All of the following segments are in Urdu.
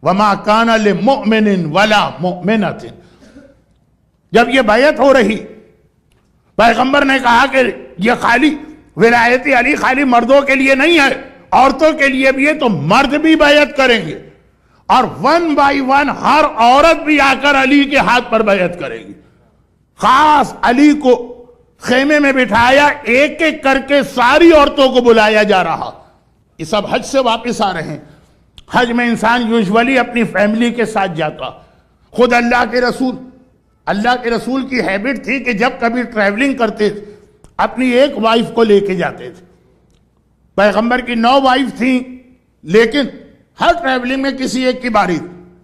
وما کان لمؤمن ولا مؤمنۃ. جب یہ بیعت ہو رہی، پیغمبر نے کہا کہ یہ خالی ولایت علی خالی مردوں کے لیے نہیں ہے، عورتوں کے لیے بھی ہے، تو مرد بھی بیعت کریں گے اور 1 بائی 1 ہر عورت بھی آ کر علی کے ہاتھ پر بیعت کرے گی. خاص علی کو خیمے میں بٹھایا، ایک ایک کر کے ساری عورتوں کو بلایا جا رہا. یہ سب حج سے واپس آ رہے ہیں. حج میں انسان یوزولی اپنی فیملی کے ساتھ جاتا. خود اللہ کے رسول کی ہیبٹ تھی کہ جب کبھی ٹریولنگ کرتے تھے اپنی ایک وائف کو لے کے جاتے تھے. پیغمبر کی 9 وائف تھیں، لیکن ہر ٹریولنگ میں کسی ایک کی باری.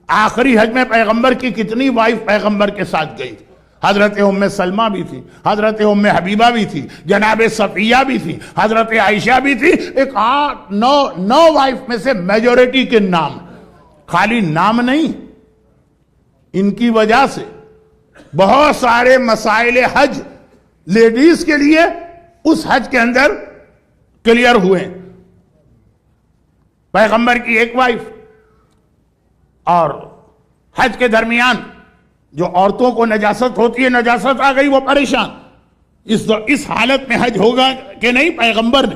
آخری حج میں پیغمبر کی کتنی وائف پیغمبر کے ساتھ گئی؟ حضرت ام سلمہ بھی تھی، حضرت ام حبیبہ بھی تھی، جناب صفیہ بھی تھی، حضرت عائشہ بھی تھی. ایک 9 وائف میں سے میجورٹی کے نام، خالی نام نہیں، ان کی وجہ سے بہت سارے مسائل حج لیڈیز کے لیے اس حج کے اندر کلیئر ہوئے. پیغمبر کی ایک وائف اور حج کے درمیان جو عورتوں کو نجاست ہوتی ہے، نجاست آ گئی، وہ پریشان. اس حالت میں حج ہوگا کہ نہیں؟ پیغمبر نے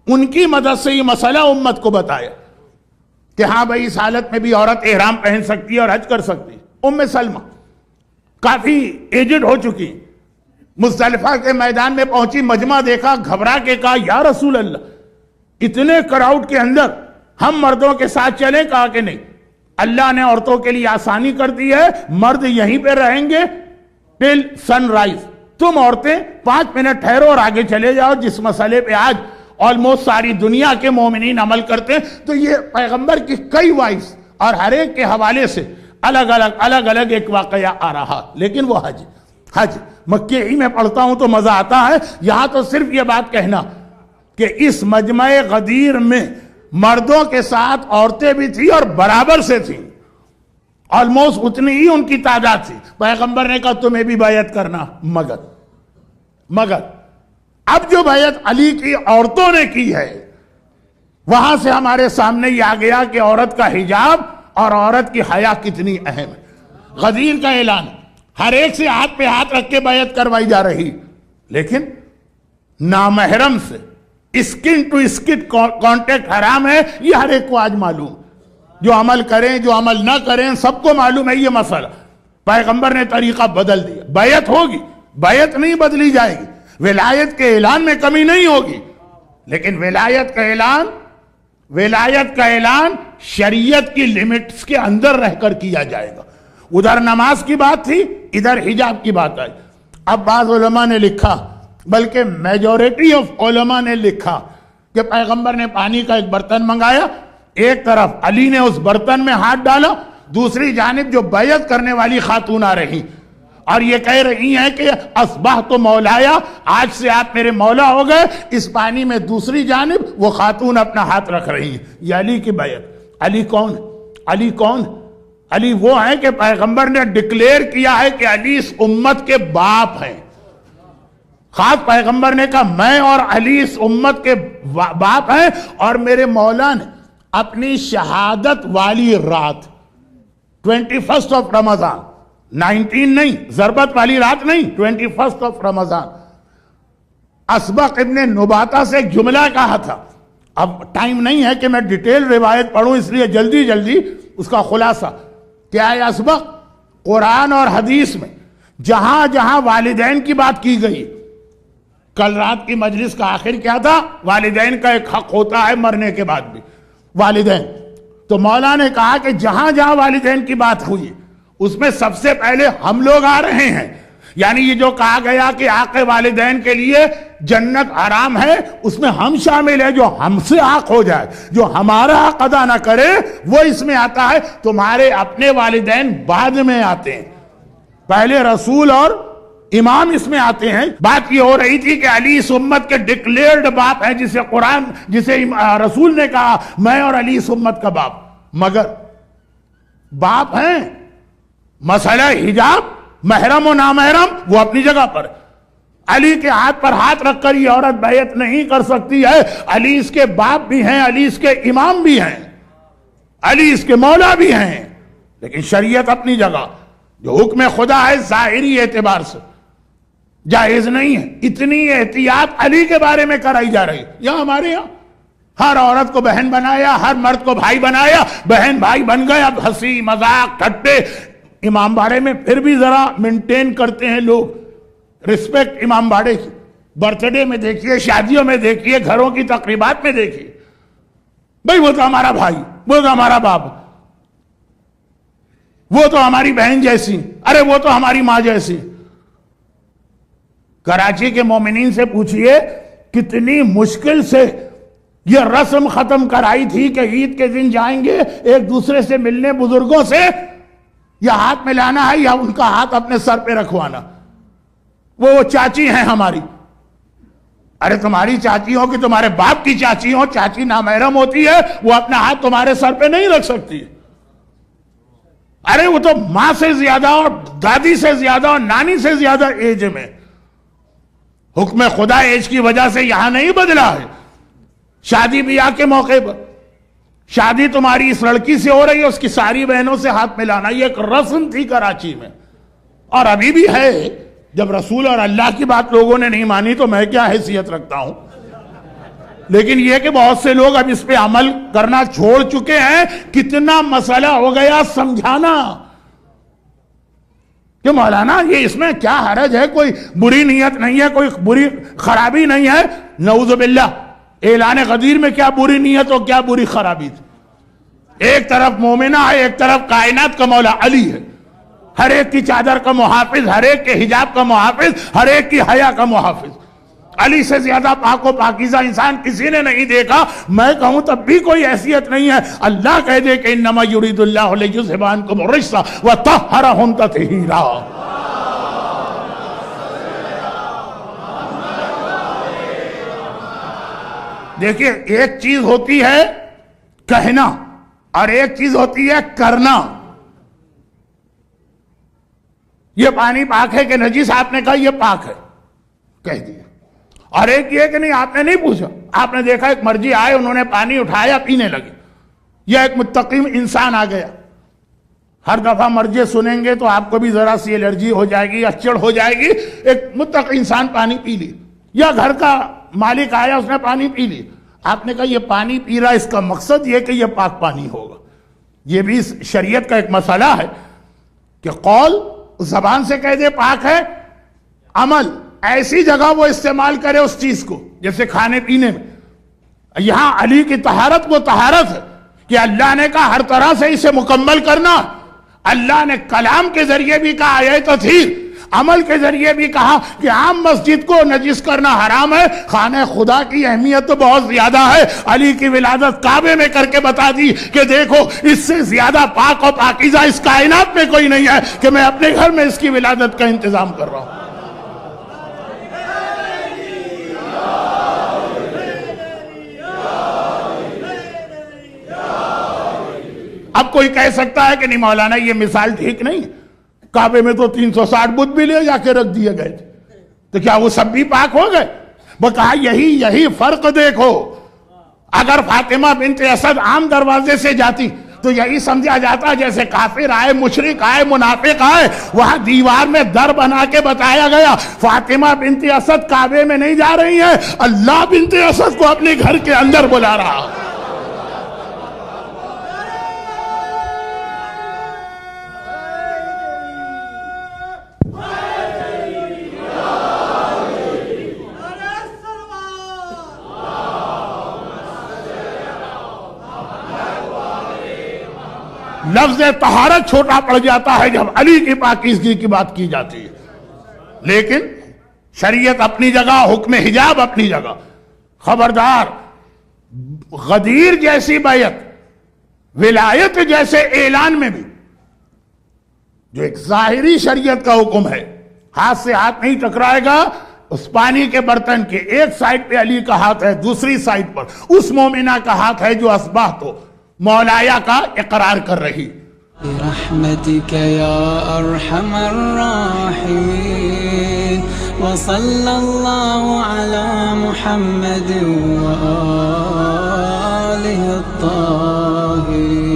ان کی مدد سے یہ مسئلہ امت کو بتایا کہ ہاں بھائی اس حالت میں بھی عورت احرام پہن سکتی ہے اور حج کر سکتی ہے. ام سلمہ کافی ایجڈ ہو چکی، مزدلفہ کے میدان میں پہنچی، مجمع دیکھا، گھبرا کے کہا یا رسول اللہ اتنے کراؤڈ کے اندر ہم مردوں کے ساتھ چلیں؟ کہا کہ نہیں، اللہ نے عورتوں کے لیے آسانی کر دی ہے، مرد یہیں پہ رہیں گے ٹل سن رائز، تم عورتیں 5 منٹ ٹھہرو اور آگے چلے جاؤ. جس مسئلے پہ آج آلموسٹ ساری دنیا کے مومنین عمل کرتے ہیں. تو یہ پیغمبر کی کئی وائفز اور ہر ایک کے حوالے سے الگ الگ ایک واقعہ آ رہا. لیکن وہ حج مکے ہی میں پڑھتا ہوں تو مزہ آتا ہے. یہاں تو صرف یہ بات کہنا کہ اس مجمع غدیر میں مردوں کے ساتھ عورتیں بھی تھیں اور برابر سے تھیں، آلموسٹ اتنی ہی ان کی تعداد تھی. پیغمبر نے کہا تمہیں بھی بیعت کرنا، مگر اب جو بیعت علی کی عورتوں نے کی ہے، وہاں سے ہمارے سامنے یہ آ گیا کہ عورت کا حجاب اور عورت کی حیا کتنی اہم ہے. غدیر کا اعلان، ہر ایک سے ہاتھ پہ ہاتھ رکھ کے بیعت کروائی جا رہی، لیکن نامحرم سے اسکن ٹو اسکن کانٹیکٹ حرام ہے. یہ ہر ایک کو آج معلوم، جو عمل کریں جو عمل نہ کریں سب کو معلوم ہے یہ مسئلہ. پیغمبر نے طریقہ بدل دیا. بیعت ہوگی، بیعت نہیں بدلی جائے گی. ولایت کے اعلان میں کمی نہیں ہوگی، لیکن ولایت کا اعلان شریعت کی لیمٹس کے اندر رہ کر کیا جائے گا. ادھر نماز کی بات تھی، ادھر حجاب کی بات آئی. اب بعض علماء نے لکھا، بلکہ میجورٹی آف علماء نے لکھا کہ پیغمبر نے پانی کا ایک برتن منگایا، ایک طرف علی نے اس برتن میں ہاتھ ڈالا، دوسری جانب جو بیعت کرنے والی خاتون آ رہی اور یہ کہہ رہی ہیں کہ اصبحت مولایا، آج سے آپ میرے مولا ہو گئے. اس پانی میں دوسری جانب وہ خاتون اپنا ہاتھ رکھ رہی ہیں. یہ علی کی بیعت. علی کون؟ علی وہ ہیں کہ پیغمبر نے ڈکلیئر کیا ہے کہ علی اس امت کے باپ ہیں. خاص پیغمبر نے کہا میں اور علی اس امت کے باپ ہیں، اور میرے مولا نے اپنی شہادت والی رات 21 آف رمضان، 19 نہیں، ضربت والی رات نہیں، 21 آف رمضان، اسبق ابن نباتہ سے ایک جملہ کہا تھا. اب ٹائم نہیں ہے کہ میں ڈیٹیل روایت پڑھوں، اس لیے جلدی اس کا خلاصہ کیا ہے. اسبق قرآن اور حدیث میں جہاں جہاں والدین کی بات کی گئی، کل رات کی مجلس کا آخر کیا تھا؟ والدین کا ایک حق ہوتا ہے مرنے کے بعد بھی، والدین. تو مولا نے کہا کہ جہاں جہاں والدین کی بات ہوئی اس میں سب سے پہلے ہم لوگ آ رہے ہیں. یعنی یہ جو کہا گیا کہ حق والدین کے لیے جنت حرام ہے، اس میں ہم شامل ہیں. جو ہم سے حق ہو جائے، جو ہمارا حق ادا نہ کرے، وہ اس میں آتا ہے. تمہارے اپنے والدین بعد میں آتے ہیں، پہلے رسول اور امام اس میں آتے ہیں. بات یہ ہو رہی تھی کہ علی اس امت کے ڈکلیئرڈ باپ ہیں، جسے رسول نے کہا میں اور علی اس امت کا باپ. مگر باپ ہیں، مسئلہ حجاب، محرم و نامحرم وہ اپنی جگہ پر. علی کے ہاتھ پر ہاتھ رکھ کر یہ عورت بیعت نہیں کر سکتی ہے. علی اس کے باپ بھی ہیں، علی اس کے امام بھی ہیں. علی اس کے مولا بھی ہیں، لیکن شریعت اپنی جگہ، جو حکم خدا ہے ظاہری اعتبار سے جائز نہیں ہے۔ اتنی احتیاط علی کے بارے میں کرائی جا رہی ہے۔ یہاں ہمارے یہاں ہر عورت کو بہن بنایا، ہر مرد کو بھائی بنایا، بہن بھائی بن گئے، اب ہنسی مذاق ٹھٹے امام باڑے میں پھر بھی ذرا مینٹین کرتے ہیں لوگ رسپیکٹ امام باڑے کی۔ برتھ ڈے میں دیکھیے، شادیوں میں دیکھیے، گھروں کی تقریبات میں دیکھیے، بھئی وہ تو ہمارا بھائی، وہ تو ہمارا باپ، وہ تو ہماری بہن جیسی، ارے وہ تو ہماری ماں جیسی۔ کراچی کے مومنین سے پوچھئے کتنی مشکل سے یہ رسم ختم کرائی تھی کہ عید کے دن جائیں گے ایک دوسرے سے ملنے بزرگوں سے، یا ہاتھ ملانا ہے یا ان کا ہاتھ اپنے سر پہ رکھوانا۔ وہ چاچی ہیں ہماری، ارے تمہاری چاچی ہو کہ تمہارے باپ کی چاچی ہو، چاچی نامحرم ہوتی ہے، وہ اپنا ہاتھ تمہارے سر پہ نہیں رکھ سکتی۔ ارے وہ تو ماں سے زیادہ اور دادی سے زیادہ اور نانی سے زیادہ ایج میں۔ حکم خدا ایج کی وجہ سے یہاں نہیں بدلا ہے۔ شادی بیاہ کے موقع پر شادی تمہاری اس لڑکی سے ہو رہی ہے، اس کی ساری بہنوں سے ہاتھ ملانا، یہ ایک رسم تھی کراچی میں، اور ابھی بھی ہے۔ جب رسول اور اللہ کی بات لوگوں نے نہیں مانی تو میں کیا حیثیت رکھتا ہوں، لیکن یہ کہ بہت سے لوگ اب اس پہ عمل کرنا چھوڑ چکے ہیں۔ کتنا مسئلہ ہو گیا سمجھانا کہ مولانا یہ اس میں کیا حرج ہے، کوئی بری نیت نہیں ہے، کوئی بری خرابی نہیں ہے۔ نعوذ باللہ، اعلان غدیر میں کیا بری نیت اور کیا بری خرابی تھی؟ ایک طرف مومنہ ہے، ایک طرف کائنات کا مولا علی ہے، ہر ایک کی چادر کا محافظ، ہر ایک کے حجاب کا محافظ، ہر ایک کی حیا کا محافظ۔ علی سے زیادہ پاک و پاکیزہ انسان کسی نے نہیں دیکھا۔ میں کہوں تب بھی کوئی حیثیت نہیں ہے۔ اللہ کہہ دے کہ انما یرید اللہ لیذھب عنکم الرجس وطہرکم تطہیرا۔ دیکھیے، ایک چیز ہوتی ہے کہنا اور ایک چیز ہوتی ہے کرنا۔ یہ پانی پاک ہے کہ نجس، آپ نے کہا یہ پاک ہے، کہہ دیا۔ اور ایک یہ کہ نہیں، آپ نے نہیں پوچھا، آپ نے دیکھا ایک مرجی آئے، انہوں نے پانی اٹھایا، پینے لگے، یا ایک متقی انسان آ گیا۔ ہر دفعہ مرجے سنیں گے تو آپ کو بھی ذرا سی الرجی ہو جائے گی یا چڑ ہو جائے گی۔ ایک متقی انسان پانی پی لی، یا گھر کا مالک آیا، اس نے پانی پی لی، آپ نے کہا یہ پانی پی رہا، اس کا مقصد یہ کہ یہ پاک پانی ہوگا۔ یہ بھی شریعت کا ایک مسئلہ ہے کہ قول زبان سے کہہ دے پاک ہے، عمل ایسی جگہ وہ استعمال کرے اس چیز کو، جیسے کھانے پینے میں۔ یہاں علی کی طہارت وہ طہارت ہے کہ اللہ نے کہا ہر طرح سے اسے مکمل کرنا۔ اللہ نے کلام کے ذریعے بھی کہا آیت تطہیر، عمل کے ذریعے بھی کہا کہ عام مسجد کو نجس کرنا حرام ہے۔ خانہ خدا کی اہمیت تو بہت زیادہ ہے۔ علی کی ولادت کعبے میں کر کے بتا دی کہ دیکھو اس سے زیادہ پاک و پاکیزہ اس کائنات میں کوئی نہیں ہے کہ میں اپنے گھر میں اس کی ولادت کا انتظام کر رہا ہوں۔ اب کوئی کہہ سکتا ہے کہ نہیں مولانا یہ مثال ٹھیک نہیں، کعبے میں تو 360 بت بھی لے جا کے رکھ دیے گئے تھے، تو کیا وہ سب بھی پاک ہو گئے؟ وہ کہا یہی فرق دیکھو۔ اگر فاطمہ بنت اسد عام دروازے سے جاتی تو یہی سمجھا جاتا جیسے کافر آئے، مشرک آئے، منافق آئے۔ وہاں دیوار میں در بنا کے بتایا گیا فاطمہ بنت اسد کعبے میں نہیں جا رہی ہے، اللہ بنت اسد کو اپنے گھر کے اندر بلا رہا۔ لفظ طہارت چھوٹا پڑ جاتا ہے جب علی کی پاکیزگی کی بات کی جاتی ہے، لیکن شریعت اپنی جگہ، حکم حجاب اپنی جگہ۔ خبردار، غدیر جیسی بیعت، ولایت جیسے اعلان میں بھی جو ایک ظاہری شریعت کا حکم ہے، ہاتھ سے ہاتھ نہیں ٹکرائے گا۔ اس پانی کے برتن کے ایک سائڈ پہ علی کا ہاتھ ہے، دوسری سائڈ پر اس مومنہ کا ہاتھ ہے جو اصبحت تو مولایا کا اقرار کر رہی۔ برحمتک یا ارحم الراحمین وصلی اللہ علی محمد وآلہ الطاہرین۔